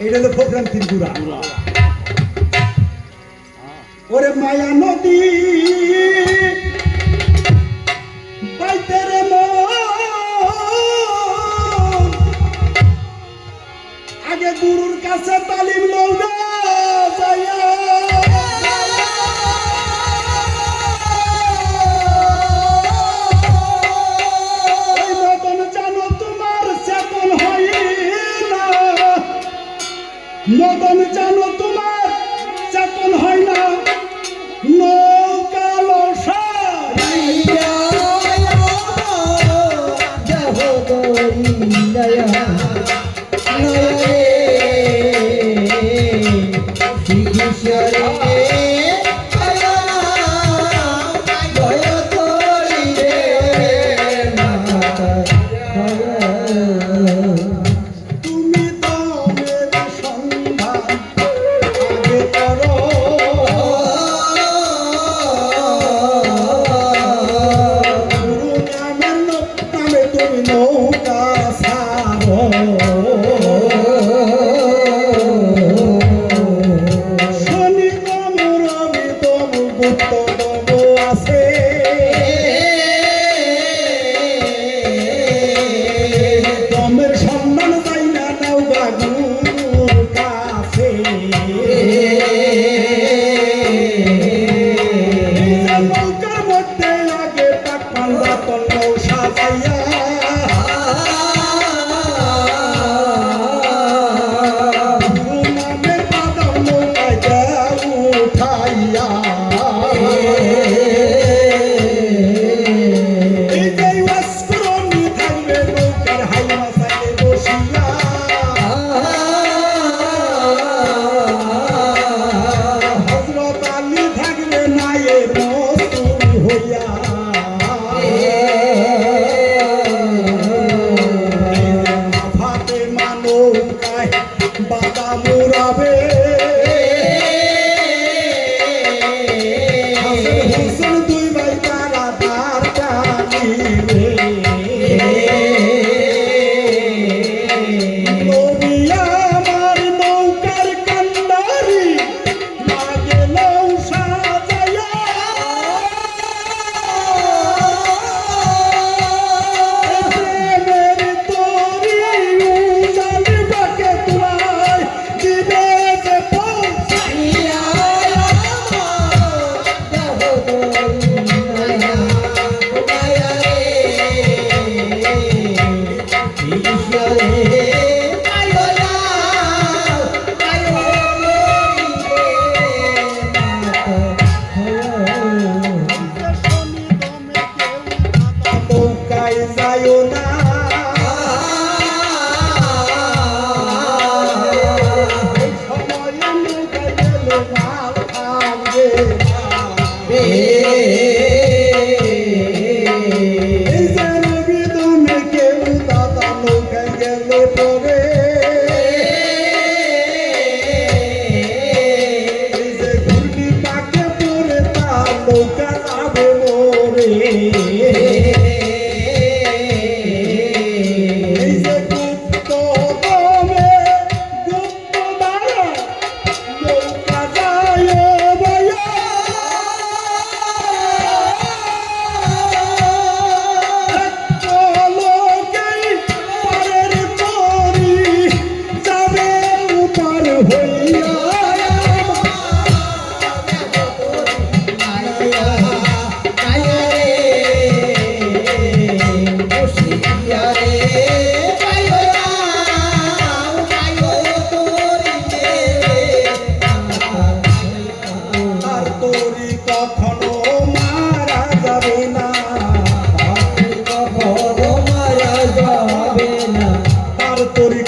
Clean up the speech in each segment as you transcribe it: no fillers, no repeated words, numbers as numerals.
এটা হলো প্রোগ্রাম ত্রিপুরা। ওরে মায়া নদী বাইতে রে আগে গুরুর কাছে তালিম লওগা যাইয়া ওই মতন জানো তোমার চেতন হয় না, মতন জানো তোমার চেতন হয় না, নৌকা লসা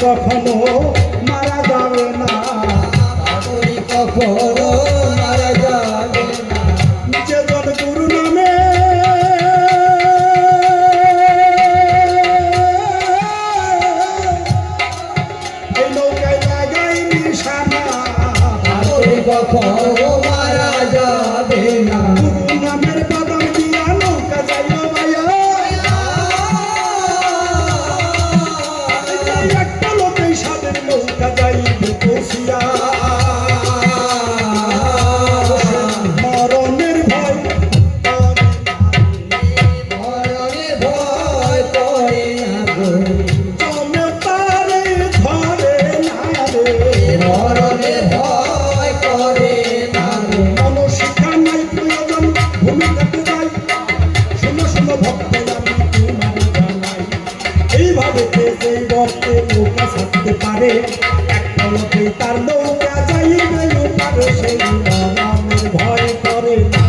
কখনো মারা যাবে না, কখনো মারা যাবে না। যেজন গুরু নামে এই নৌকায় লাগাই নিশানা, কখনো মারা যাবে না। গুরু নামের বাদাম দিয়া নৌকা যাইও ভাইয়া, একটা লোকেই সাদের নৌকা বসিয়া মরণের ভয় মরণের ভয় করে না গো, জমতারে ধরে না রে মরণের ভয় করে না গো। মনশিক্ষা নাই প্রয়োজন ভূমিকাতে যাই শোনো শোনো ভক্ত আমি তোমার জানাই এইভাবে যেই রক্তে নৌকা ছাড়তে পারে এক পলকে তার নৌকা যাইবে পারে সেই মরণের ভয় করে না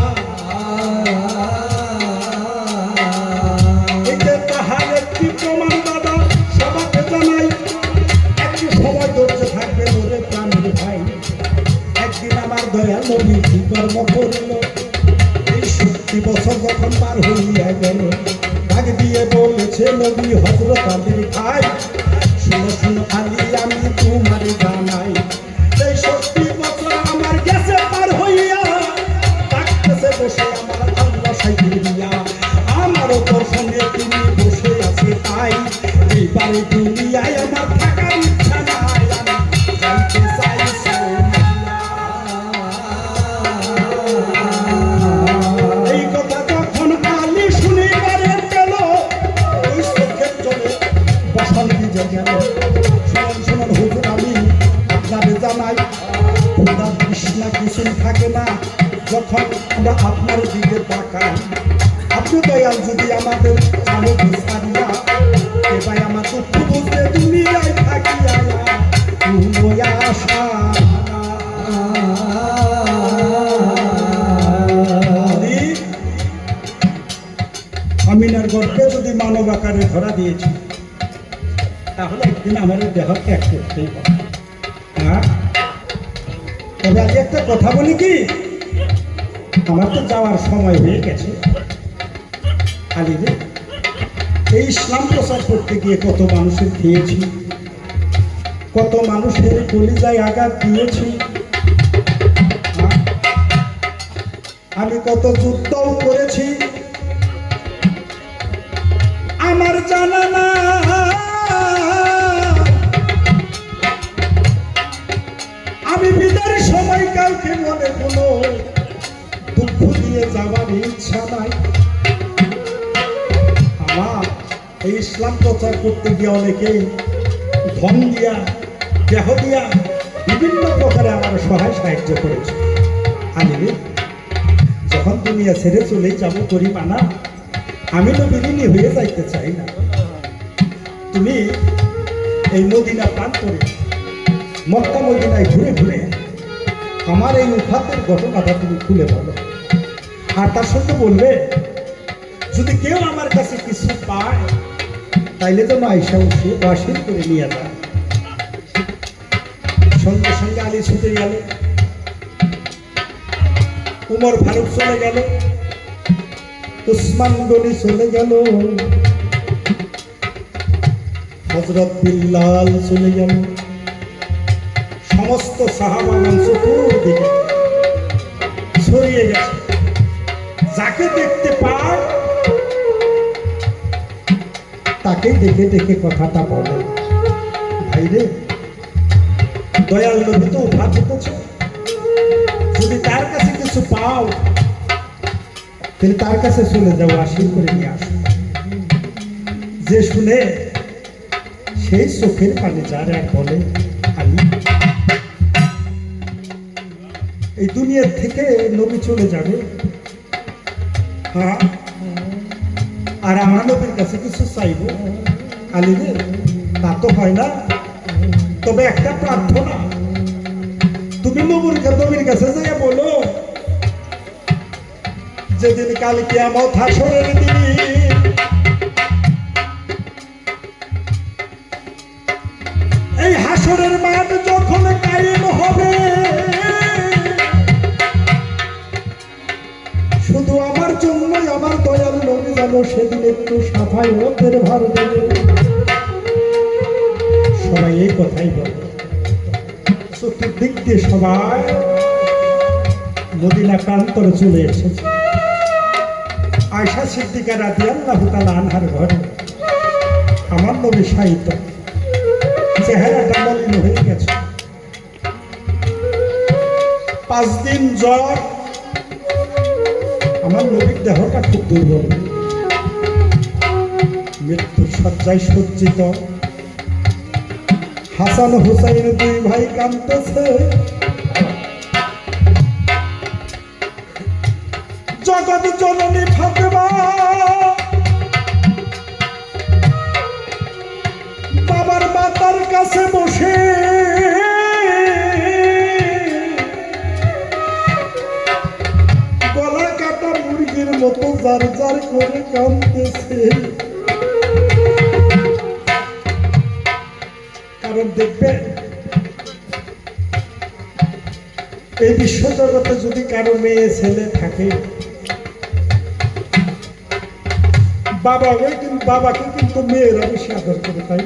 এই যে তাহার একটি প্রমাণ দাদা সবাইকে জানাই একটি সময় ধৈর্য থাকবে ওরে প্রাণের ভাই একদিন আমার দয়া নবী কি কর্ম করল এই 70 বছর যখন পার হইয়া গেল ডাক দিয়ে বলেছে নবী হযরত আলীর ভাই শুনো শুনো আলী আমি তোমার জানাই এই 70 বছর আমার গেছে পার হইয়া ডাকতেছে বসে আমার আল্লাহ সাইকেল দিয়া আমারও দর্শনে তিনি বসে আছে তাই এইবারে দুনিয়ায় আমার থাকার ইচ্ছা নাই আমি যাইতে চাই এই কথা যখন আলী শুনিবারে পেল ওই চোখের জলে বসন ভিজে গেল শুনুন শুনুন হুজুর আমি আপনাদের জানাই ক্ষুধা তৃষ্ণা কিছুই থাকে না যখন আমরা আপনার দিকে তাকাই আপনি দয়াল যদি আমাদের চালক ছাড়িয়া এবার আমার দুঃখ বুঝতে দুনিয়ায় থাকিয়া কোনো আশা আমিনার গর্ভে যদি মানব আকারে ধরা দিয়েছি তাহলে একদিন আমাদের দেহ ত্যাগ করতেই হবে হ্যাঁ তবে আজ একটা কথা বলি কি আমার তো যাওয়ার সময় হয়ে গেছে আলী রে এই ইসলাম প্রচার করতে গিয়ে কত মানুষের খেয়েছি কত মানুষের কলিজায় আঘাত দিয়েছি আমি কত যুদ্ধও করেছি আমার জানা না আমি বিদায়ের সময় কাউকে মনে কোনো দুঃখ দিয়ে যাওয়ার ইচ্ছা নাই আমার এই ইসলাম প্রচার করতে গিয়ে অনেকেই ধন দিয়া দেহ দিয়া বিভিন্ন প্রকারে আমার সহায় সাহায্য করেছে আমি যখন দুনিয়া ছেড়ে চলেই যাব করিবা না আমি তো বিলীনী হয়ে যাইতে চাই না তুমি এই মদিনা প্রান্তরে মক্কা মদিনায় ঘুরে ঘুরে আমার এই উফাতের ঘটনাটা তুমি খুলে বলো আর তার সঙ্গে বলবে যদি কেউ আমার কাছে কিছু পায় তাইলে তো আয়সা উঠে ওয়াসির করে নিয়ে যায় সঙ্গে সঙ্গে আলী ছুটে গেল উমর ফারুক চলে গেল উসমান গনি চলে গেল হযরত বিল্লাল চলে গেল সমস্ত সাহাবাগণ চতুর্দিকে ছড়িয়ে গেছে যাকে দেখতে পায় তাকে দেখে দেখে কথাটা বলে ভাই রে দয়াল নবী তো উফাত হতেছে যদি তার কাছে কিছু পাও তাহলে তার কাছে চলে যাও আশীর করে নিয়ে আসো যে শুনে সেই চোখের পানি যার এক বলে আমি এই দুনিয়ার থেকে নবী চলে যাবে হ্যাঁ আর আমার নবীর কাছে কিছু চাইবো আলী রে তা তো হয় না তবে একটা প্রার্থনা তুমি নবীর কাছে যাইয়া বলো যেদিন কাল কিয়ামত হাসরের দিন এই হাসরের মাঠ যখন কায়েম হবে শুধু আমার জন্যই আমার দয়াল নবী যেন সেদিন একটু সাফায়াতের ভার দেবে সবাই এই কথাই বলে চতুর্দিক দিয়ে সবাই মদিনা প্রান্তরে চলে এসেছে আয়েশা সিদ্দিকা রাদিয়াল্লাহু তাআলা আনহার ঘরে আমার নবী সাহিত্য চেহারাটা মলিন হয়ে গেছে 5 দিন জ্বর। আমার নবীর দেহটা খুব দুর্বল, মৃত্যুর শয্যায় সজ্জিত। হাসান হুসাইন 2 ভাই কাঁদতেছে। জগৎ জননী ফাতেমা বাবার মাতার কাছে বসে গলা কাটা মুরগির মতো জার জার করে কাঁদতেছে। কারণ দেখবে, এই বিশ্বজগতে যদি কারো মেয়ে ছেলে থাকে, বাবাকে কিন্তু মেয়েরা বেশি আদর করে, তাই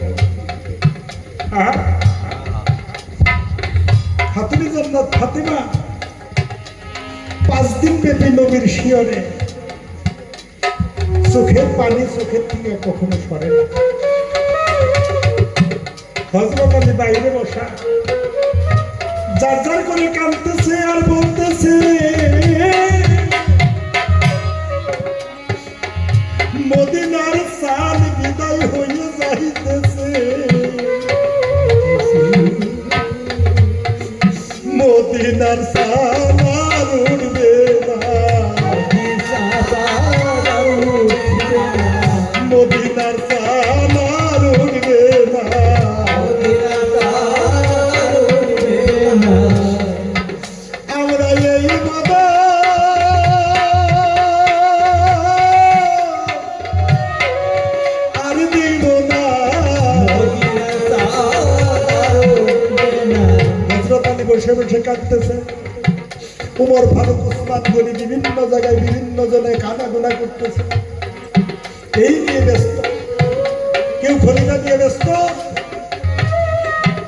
খাতুনে জান্নাত ফাতেমা 5 দিন ব্যাপী নবীর শিয়রে চোখের পানি চোখের থেকে কখনো সরে না। হযরত আলী বাইরে বসা যার যার করে কাঁদতেছে আর বলতেছে, মদিনার সাল বিদায় হয়ে যাইতেছে, মদিনার সাল আর উড়বে না, মদিনার সাল আর উড়বে না। আমরা এই বাবা আর দিব না। হযরত আলী বসে বসে কাঁদতেছে। উমর ফারুক উসমান গনি বিভিন্ন জায়গায় বিভিন্ন জনে কানাগুনা করতেছে। এই নিয়ে ব্যস্ত, কেউ খলিফা নিয়ে ব্যস্ত,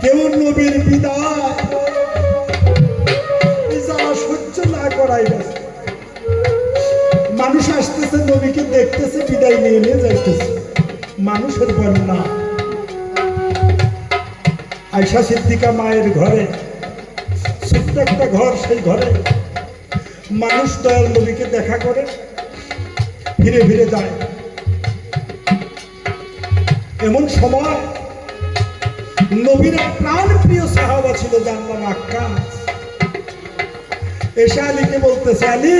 কেউ নবীর বিদায় সহ্য না করাই ব্যস্ত। মানুষ আসতেছে, নবীকে দেখতেছে, বিদায় নিয়ে নিয়ে যাইতেছে। মানুষের বন্যা। আয়েশা সিদ্দিকা মায়ের ঘরে, ছোট্ট একটা ঘর, সেই ঘরে মানুষ দয়াল নবীকে দেখা করে ফিরে ফিরে যায়। এমন সময় নবীর প্রাণ প্রিয় সাহাবা ছিল, যার নাম আক্কাস। এসে আলীকে বলতেছে, আলী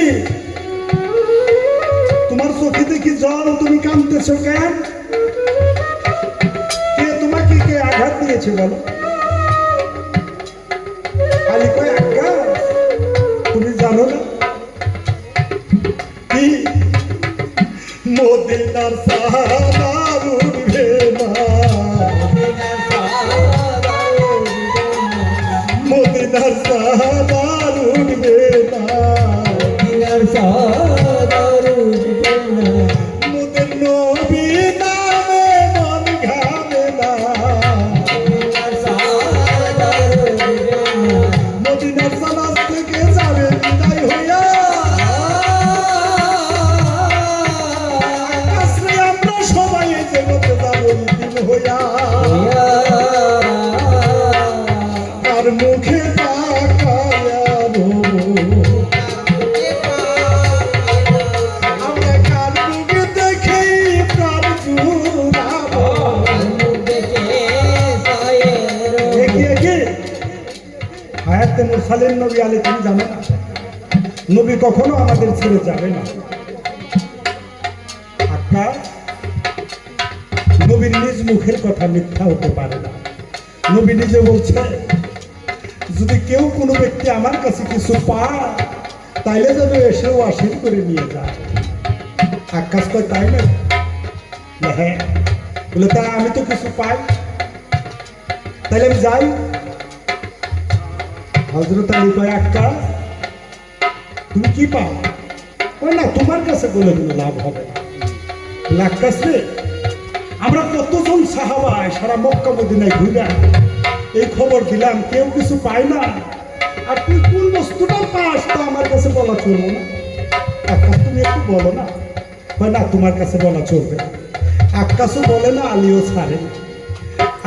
তোমার চোখে দেখি জল, তুমি কাঁদতেছো কেন? কে তোমাকে কে আঘাত দিয়েছে বলো? আলী কয়, আক্কাস তুমি জানো না কি মদিনার সাহাবার উড়বে না, মদিনার সাহাবার উড়বে না, মোদের নবী নামে মন ঘামে না, মদিনার সালাত থেকে যাবে বিদায় হইয়া। আকাশে আমরা সবাই এই জগতে যাবো দিন হইয়া, আর মুখে তাকায়া রবো, আমরা কার মুখে দেখেই প্রাণ জুড়াবো। এগিয়ে এগিয়ে হায়াতে মুরসালিন নবী আলী, তুমি জানো না নবী কখনো আমাদের ছেড়ে যাবে না। আকাশ, নবীর নিজ মুখের কথা মিথ্যা হতে পারে না। নবী নিজে বলছে, যদি কেউ কোনো ব্যক্তি আমার কাছে কিছু পায় তাইলে যেন এসেও আশীর করে নিয়ে যায়। আকাশ কয়, তাই না? হ্যাঁ। বলে, তা আমি তো কিছু পাই, তাইলে আমি যাই। হযরত আলী কয়, আকাশ তুমি কি পাও? না, তোমার কাছে বলে দিলে লাভ হবে না। আকাশ রে, আমরা কতজন সাহাবা সারা মক্কা মদিনায় ঘুরে এই খবর দিলাম, কেউ কিছু পায় না, আর তুই কোন বস্তুটা পাস তা আমার কাছে বলা চলবে না। আকাশ তুমি একটু বলো না। না, তোমার কাছে বলা চলবে না। আকাশও বলে না, আলীও ছাড়ে।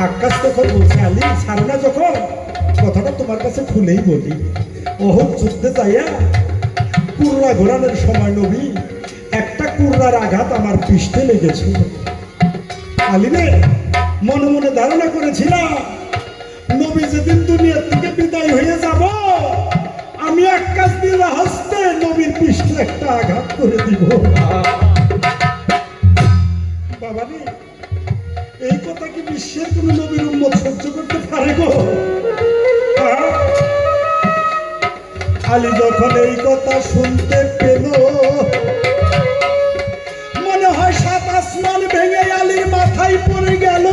আকাশ তখন বলছে, আলী ছাড়ে না যখন, কথাটা তোমার কাছে খুলেই বলি। ওহদ যুদ্ধে যাইয়া কুর্রা ঘোরানোর সময় নবী একটা কুর্রার আঘাত আমার পৃষ্ঠে লেগেছিল। আলিমে মনে মনে ধারণা করেছিলাম নবী যেদিন দুনিয়ার থেকে বিদায় হয়ে যাব আমি এক কাজ দিয়ে হাসতে নবীর পৃষ্ঠে একটা আঘাত করে দিব। বাবারে এই কথা কি বিশ্বের কোন নবীর উম্মত সহ্য করতে পারে গো? আলী যখন এই কথা শুনতে পেল মনে হয় সাত আসমান ভেঙে আলীর মাথায় পড়ে গেল।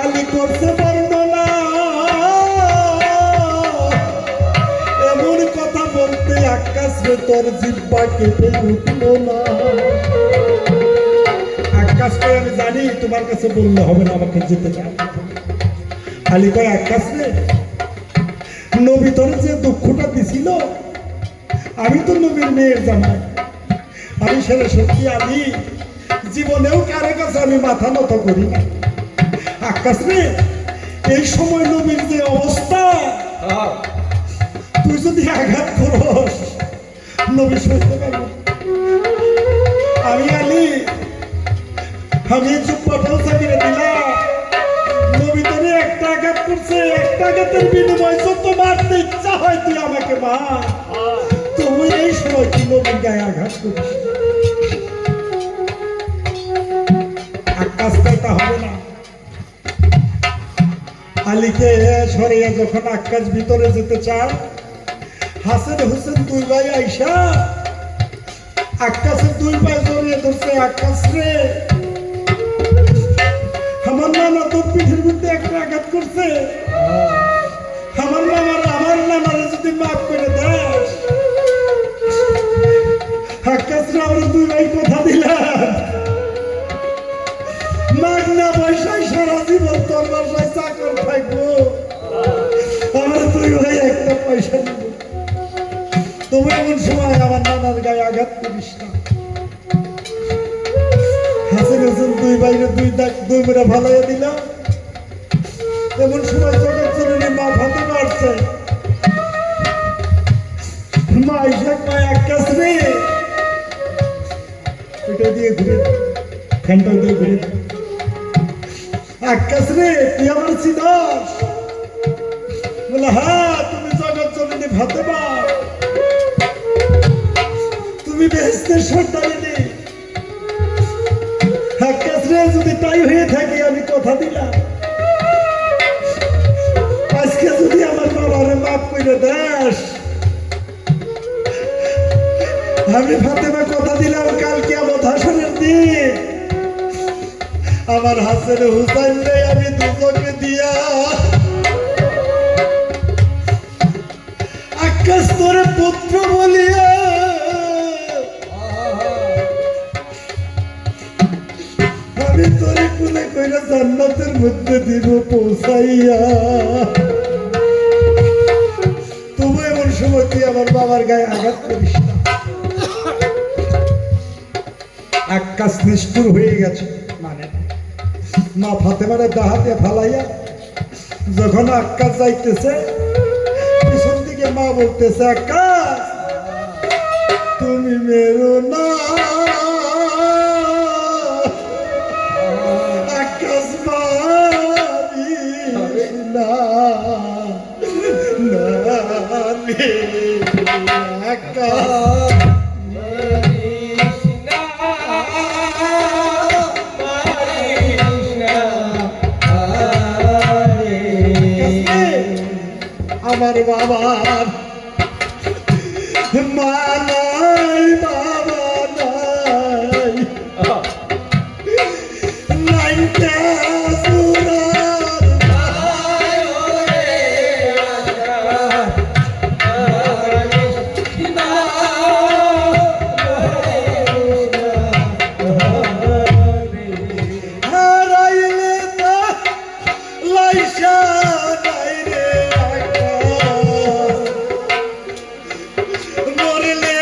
আলী করতে বর্ণনা, এমন কথা বলতে আকাশ রে তোর জিহ্বা কেটে উঠল না। আকাশকে আমি জানি তোমার কাছে বললে হবে না, আমাকে যেতে চাই। আলী কয় আকাশ রে নবী তোর যে দুঃখটা দিছিল আমি তো নবীর মেয়ের জামাই, আমি সেটা সত্যি আলী জীবনেও কারো কাছে আমি মাথা নত করি না। আকাশ রে এই সময় নবীর যে অবস্থা তুই যদি আঘাত করস নবী সইতে পারবো। আমি আলী আমি চুপ্পাটাও চাকরি দিলাম, নবী তোরে একটা আঘাত করছে, একটা আঘাতের বিনিময় যত মারতে ইচ্ছা হয় তুই আমাকে মার, তুমি এই সময় তুই নবীর গায়ে আঘাত করিস। আকাশ পাইতা হবে না। আলীকে সরিয়ে যখন আকাশ ভিতরে যেতে চায় হাসান হোসেন দুই ভাই আইসা আকাশের দুই ভাই জড়িয়ে ধরছে। আকাশ রে আমার নানা তোর পিঠের মধ্যে একটা আঘাত করছে, আমার নানারে যদি মাফ করে দেয়। আকাশ রে আমরা দুই ভাই কথা দিলাম মাগনা পয়সায় সারা জীবন তোর বাসায় চাকর থাকবো, আমার দুই ভাই একটা পয়সা দিব। তবে এমন সময় আমার নানার গায়ে আঘাত করিস না। হাসিন হোসেন দুই বাইরে দুই মেরে ভালাইয়া দিলাম। এমন সময় জগৎ জননী মা ফাতে মারছে, মা ইসা কয় আকাশ রে এটা দিয়ে ঘুরে ফ্যানটা দিয়ে ঘুরে আকাশ রে তুই আমার চিনাস? বলে হ্যাঁ তুমি জগৎ জননী ভাতে মা, তুমি বেহেশতের সন্তানিনী। আকাশ রে যদি তাই হয়ে থাকে আমি কথা দিলাম আজকে যদি আমার বাবারে মাফ করে দেস আমি ফাতেমা কথা দিলাম কালকে আমার হাসনের দিন আমার হাসেন হুসাইন রে আমি দুজনকে দিয়া আকাশ তোরে পুত্র বলিয়া আমি তোরে কোলে কইরা জান্নাতের মধ্যে দিব পৌঁছাইয়া। তবু এমন সময় তুই আমার বাবার গায়ে আঘাত করিস না। আকাশ নিষ্ঠুর হয়ে গেছে, মানে মা ফাতেমারে ডাহাতে ফালাইয়া যখন আকাশ যাইতেছে পিছন দিকে মা বলতেছে আকাশ তুমি মেরো না, আকাশ মারিস না, আকাশ আমার বাবার মা নাই, বাবা নাই, নাইটা সুরার ভাই ওরে হারাইলে তা লাইসা নাই রে আকাশ, মরলে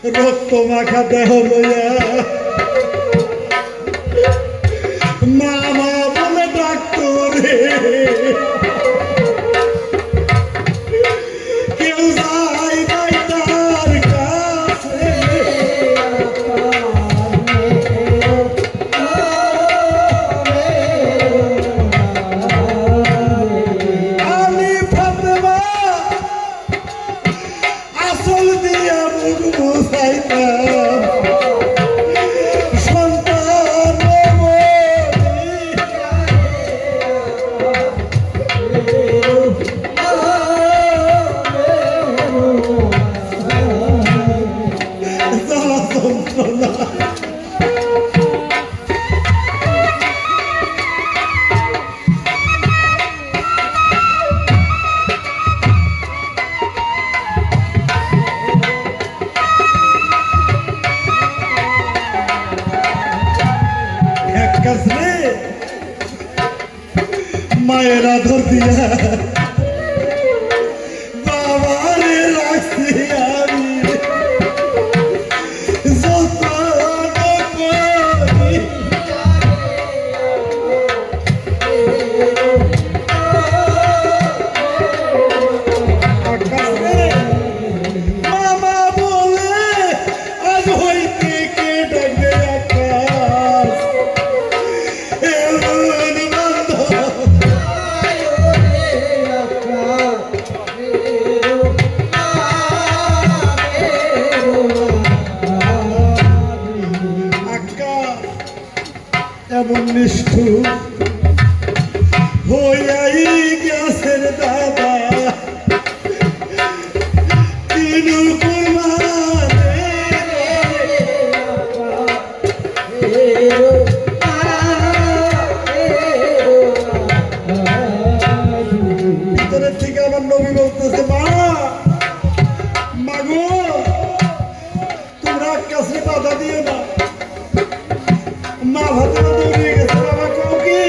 রক্ত মাখা দেহ লইয়া মামা বলে ডাকতো রে, কেউ যায় নাই তার কাছে, আমি ফাতেমা আসল দিয়া মুখ মুছাইতাম, সন্তান জ্বালা যন্ত্রণা। এক কাছে মায়ের আদর দিয়া বাবারে রাখছি আমি, যত্ন করি। এক কাছে মামা বলে আজ হইতে কে ডাকবে আকাশ, এমন বান্ধব আকাশ এমন নিষ্ঠুর হইয়াই গেছেন দাদা, তিনু কুমারে ভিতরের থেকে আমার নবী বলতেছে, মা মাগো তোমরা আকাশে বাধা দিও না। মা ভাতে দৌড়িয়ে গেছে, বাবা কও কি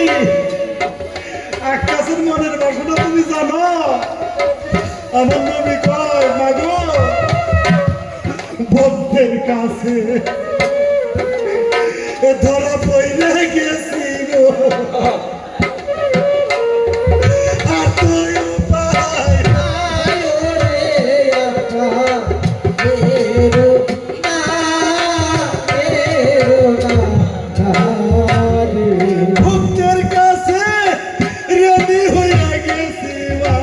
আকাশের মনের বাসনা তুমি জানো? আমার নবী কয়, মাগো ভক্তের কাছে ধরা পড়ে গেছিল, আর তুই উপায় ভক্তের কাছে রেডি হইয়া গেছি, মা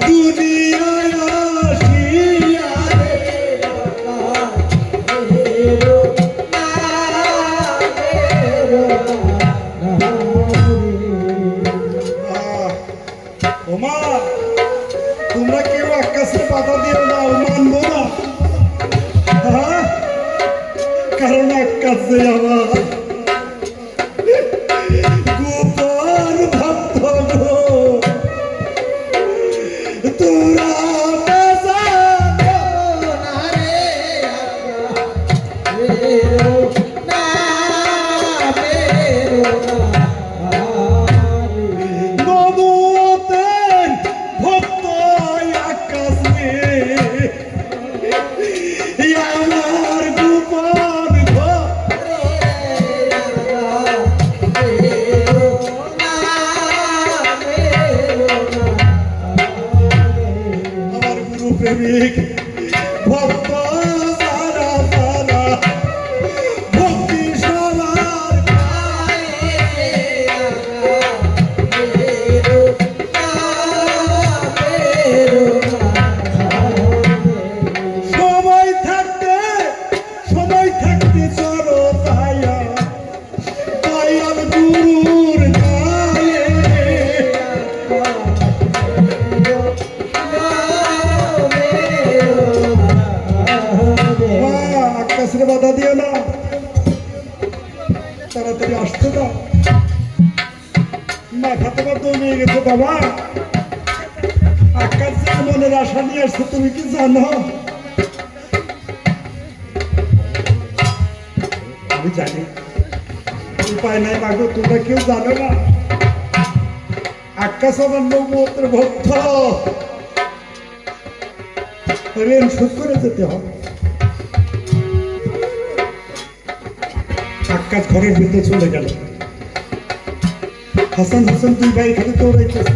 দুনিয়ায় আসিয়া ওমা তোমরা কেউ আকাশে বাধা দিও না, ও মানবো না। হ্যাঁ, কারণ আকাশে আমার গোপন ভক্ত গো, তোরা নবুয়তের ভক্ত আকাশে আমার গোপন আমার গুরু প্রেমিক ভক্ত সারা সারা ভক্তি সবার সময় থাকতে চলো তাইয়া দয়াল গুরুর গায়ে, আকাশের বাধা দিও না, তাড়াতাড়ি আসতে দাও। মাথা তোমার দমিয়ে গেছে বাবা, আকাশ যে মনের আশা নিয়ে আসছে তুমি কি জানো? আমি জানি, উপায় নাই মাগো, তোমরা কেউ জানো না। আকাশ আমার নবুয়তের ভক্ত, ঋণ শোধ করে যেতে হবে। আক্কাস ঘরের ভিতরে চলে গেল। হাসান হাসান দুই ভাই খালি দৌড়াইতেছে,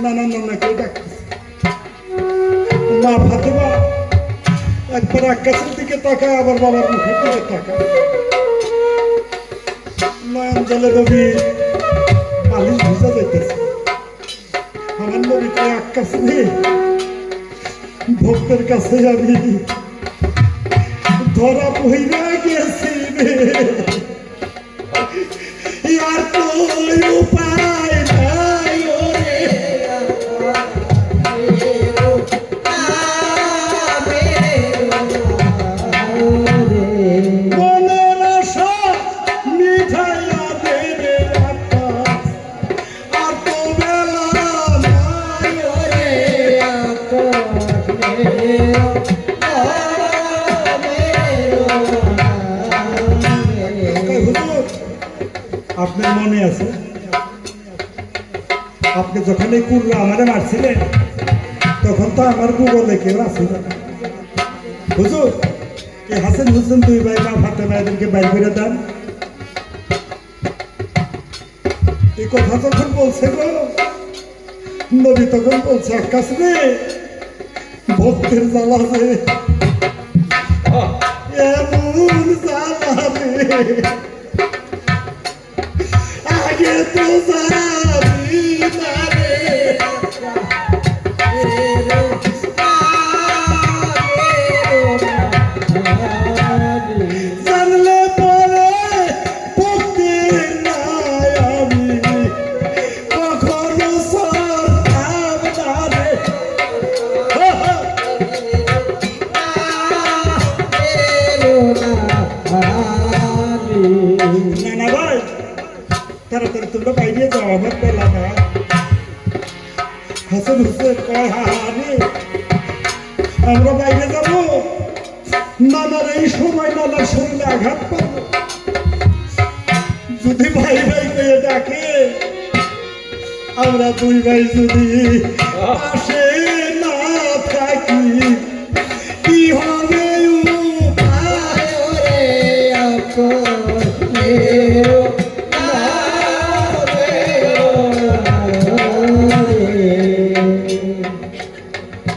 না না না না কেউ ডাকতেছে। মা ফাতেমা একবার আক্কাসের দিকে তাকায়, আবার বাবার মুখের দিকে তাকায়। নয়ন জলে নবী পালিশ ভিজা যাইতেছে। আমার নবী কয় আক্কাস রে, ভক্তের কাছে আমি ধরা পইরা গেছি রে, আর কোন উপায় নাই ওরে। মনের আশা মিঠাইয়া দে রে আকাশ, আর তো বেলা নাই ওরে। হুজুর, আপনার মনে আছে আপনি যখন এই কুর্রা আমারে মারছিলেন, তখন তো আমার গুগলে কেউ আসছিল না। হুজুর, এই হাসান হোসেন দুই ভাই মা ফাতেমা এদেরকে বাইর করে দেন। এই কথা যখন বলছে গো, নবী তখন বলছে আকাশ রে, ভক্তের জ্বালা রে, এমন জ্বালা রে, আগে তো যাবি না রে। জানলে পরে ভক্তির নাই আমি কখনো সরতাম না রে। না না ভাই, তাড়াতাড়ি তোমরা বাইরে যাও, আমার বেলা না। হাসান হোসেন কয় হা রে, আমরা বাইরে যাব, নানার এই সময় নানার শরীরে আঘাত পাব, যদি ভাই ভাই পেয়ে ডাকে, আমরা দুই ভাই যদি পাশে না থাকি, কি হবে উপায় ওরে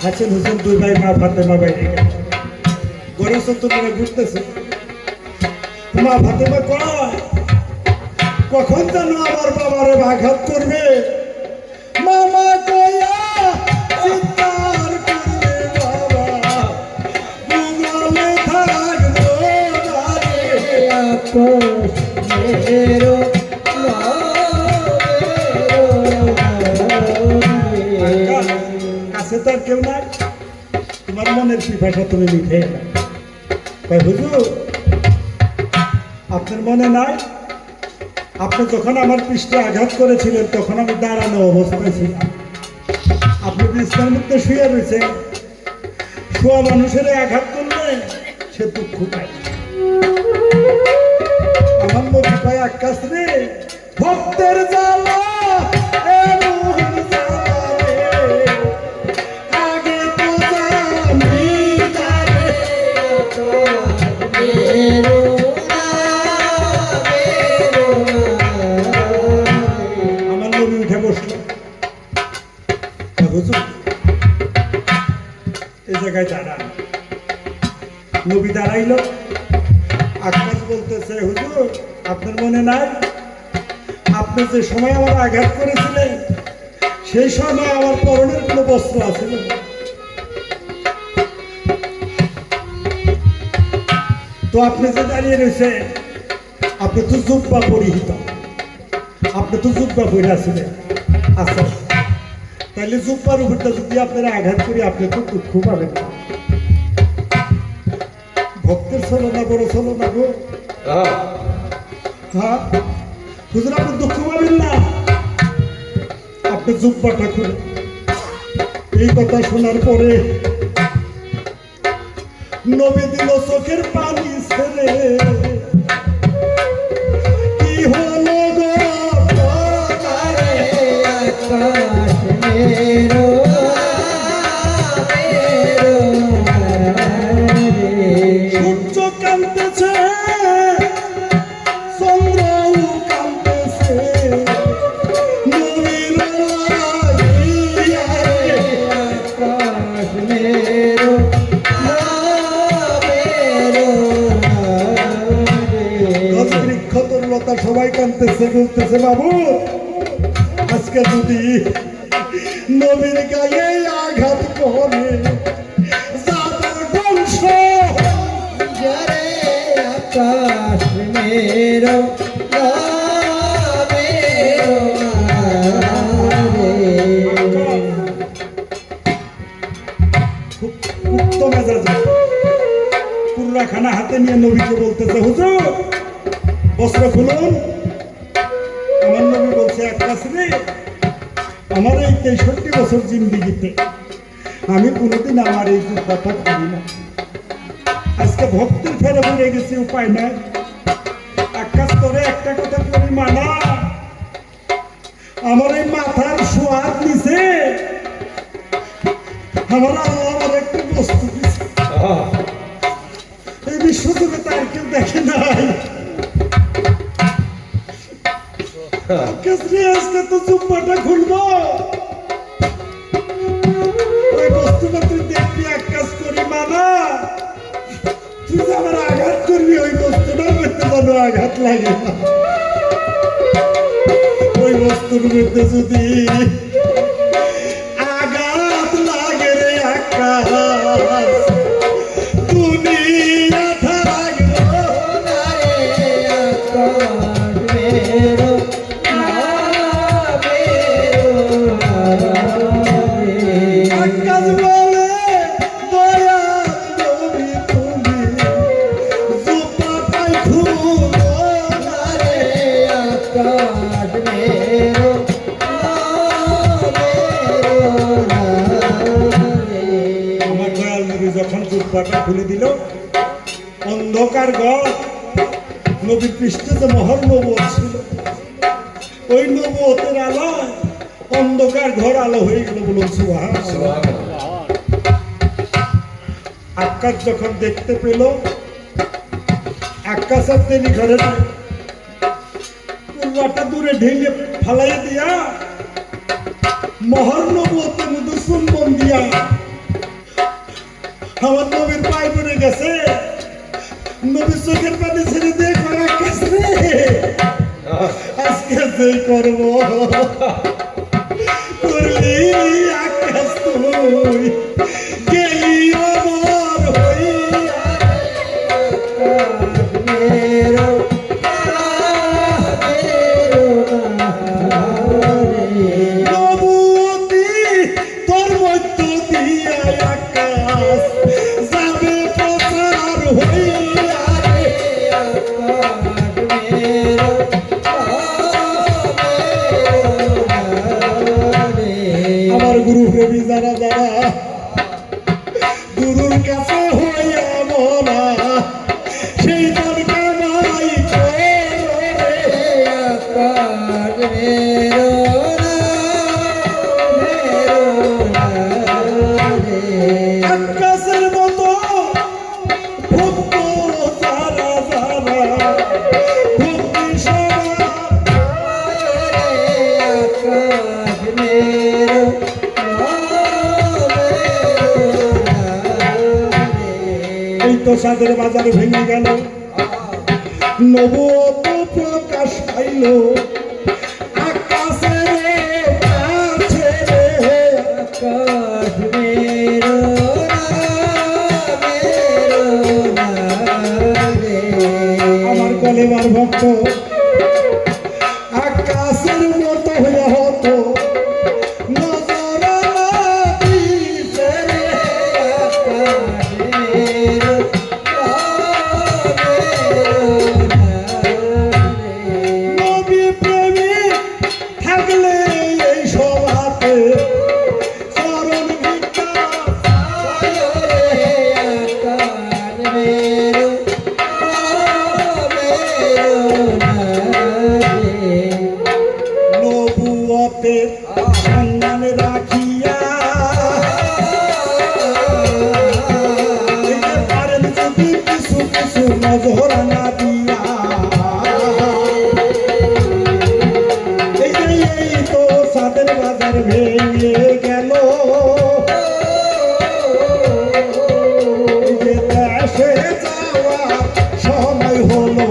হাসান হোসেন দুই ভাই মা ফাতেমা বাইরে গেল। ঘরে সত্যনারায়ণ ঘুরতেছে। মা ফাতেমা কয়, কখন যেন আমার বাবারে আঘাত করবে, মামা কয়া চিৎকার করবে বাবা, বুগালে থাকবো না রে। কাছে তো আর কেউ নাই, তোমার মনের পিপাসা তুমি মিঠে না। হুজুর, আপনার মনে নাই আপনি যখন আমার পৃষ্ঠে আঘাত করেছিলেন, তখন আমি দাঁড়ানো অবস্থায় ছিলাম, আপনি বিছানার মধ্যে শুয়ে রয়েছেন। শোয়া মানুষের আঘাত করলে সে দুঃখ পায়। আমার নবী কয় আকাশ রে, ভক্তের জ্বালা এমন জ্বালা রে, আগে তো জানি না রে। আমার নবী উঠে বসলো। হুজুর, এই জায়গায় দাঁড়ান। নবী দাঁড়াইল। আকাশ বলতেছে, হুজুর আপনার মনে নাই আপনি যে সময় আমার আঘাত করেছিলেন, সেই সময় আমার পরনের কোনো বস্ত্র আছে না? তো আপনি যে দাঁড়িয়ে রয়েছেন, আপনি তো জুব্বা পরিহিত, আপনি তো জুব্বা পরে আছিলেন। আচ্ছা, তাহলে জুব্বার উপরটা যদি আপনারা আঘাত করি, আপনি তো দুঃখ পাবেন না। ভক্তের চলো না, বড় চলো না গো। হ্যাঁ হুজুর, আপনি দুঃখ পাবেন না, আপনি জুব্বাটা খুলে। এই কথা শোনার পরে নবী দিল চোখের পানি ছেড়ে। কি হলো গো সূর্য কাঁদতেছে সবাই কাঁদতেছে বলতেছে বাবু আজকে যদি নবীর গায়ে আঘাত করে যাবে বংশ জরে আকাশ মেরো উক্ত মেজাজে পুররা খানা হাতে নিয়ে নবীকে বলতেছে হুজুর বস্ত্র খুলুন। আমার নবী বলছে এক কাছে রে আমার এই 63 বছর জিন্দিগিতে আমি কোনোদিন আমার এই কথা করি না, আজকে ভক্তির ফেরে পড়ে গেছি উপায় নাই, এক কাজ করে একটা কথা করি মানা আমার এই মাথার সোয়াদ নিছে আমার আল্লাহ আমার একটা বস্তু দিছে এই বিশ্বজুড়ে তার কেউ দেখে নাই। আজকে তো চুম্মাটা খুলবো ওই বস্তুটা তুই দেখবি, এক কাজ করি মানা তুই যে আমার আঘাত করবি ওই বস্তুটার মধ্যে যেন আঘাত লাগে না, ওই বস্তুর মধ্যে যদি আঘাত লাগে রে আকাশ দুনিয়া থাকবে না রে আকাশ মেরো আকাশ বলে দয়া নবী তুমি জুপাটাই খুলো না রে আকাশ মেরো আমার দয়াল নবী যখন জুব্বাটা খুলে দিল অন্ধকার ঘর, নবীর পৃষ্ঠে যে মহর নবুয়ত ছিল ওই নবুয়তের আলোয় অন্ধকার ঘর আলো হয়ে গেল, বলুন সুবহানাল্লাহ। আকাশ যখন দেখতে পেল আকাশের দেরি ঘরে পুরোটা দূরে ঢেলে ফালাই দিয়া মহর নবুয়তের মধ্যে চুম্বন দিয়া আমার নবীর পায়ে পড়ে গেছে, নবীর চোখের পানি ছেড়ে দিয়ে করা কাছে আজকে যেই করবো করলি আকাশ তুই গেলি আমার হইয়া মেরো নবুয়তি তোর মধ্য দিয়া আকাশ যাবে প্রচার হইয়া আমার গুরু প্রেমী যারা যারা গুরুর কাছে হইয়া বলা সেই তার কামাই করে আকাশের মতো ভক্ত যারা যারা ভক্তি সবার এই তো সাদের বাজারে ভেঙে গেল, নবুয়ত প্রকাশ পাইল আকাশের কাছে রে। আমার কলেমার ভক্ত আকাশের মতো হইয়া হতো নজর দিছে রে। নবী প্রেমী থাকলে এই সভাতে চরণ ভিক্ষা নবুয়তের সন্ধান রাখিয়া এই যে পারেন যদি কিছু কিছু নজর না দিয়া এই তো সাদের বাজার ভেঙে গেল, এই যে দেশে যাওয়া সময় হলো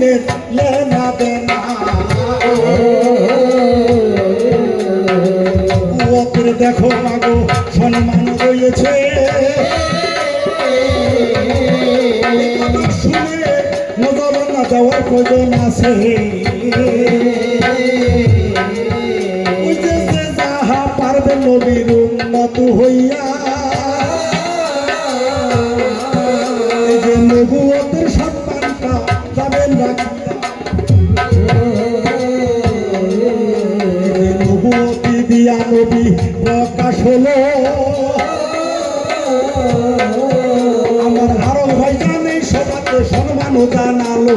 সম্মানের লেনা দেনা ওপরে দেখো মাগো সম্মান রয়েছে শুনে নজর না দেওয়ার প্রয়োজন আছে ওই যে যে যাহা পারবে নবীর উন্নত হইয়া এই যে নবুয়তের সম্মানটা যাবেন রাখিয়া নবুয়তি দিয়া নবী প্রকাশ হলো আমার আরো ভাই জানে সবাইকে সম্মান জানালো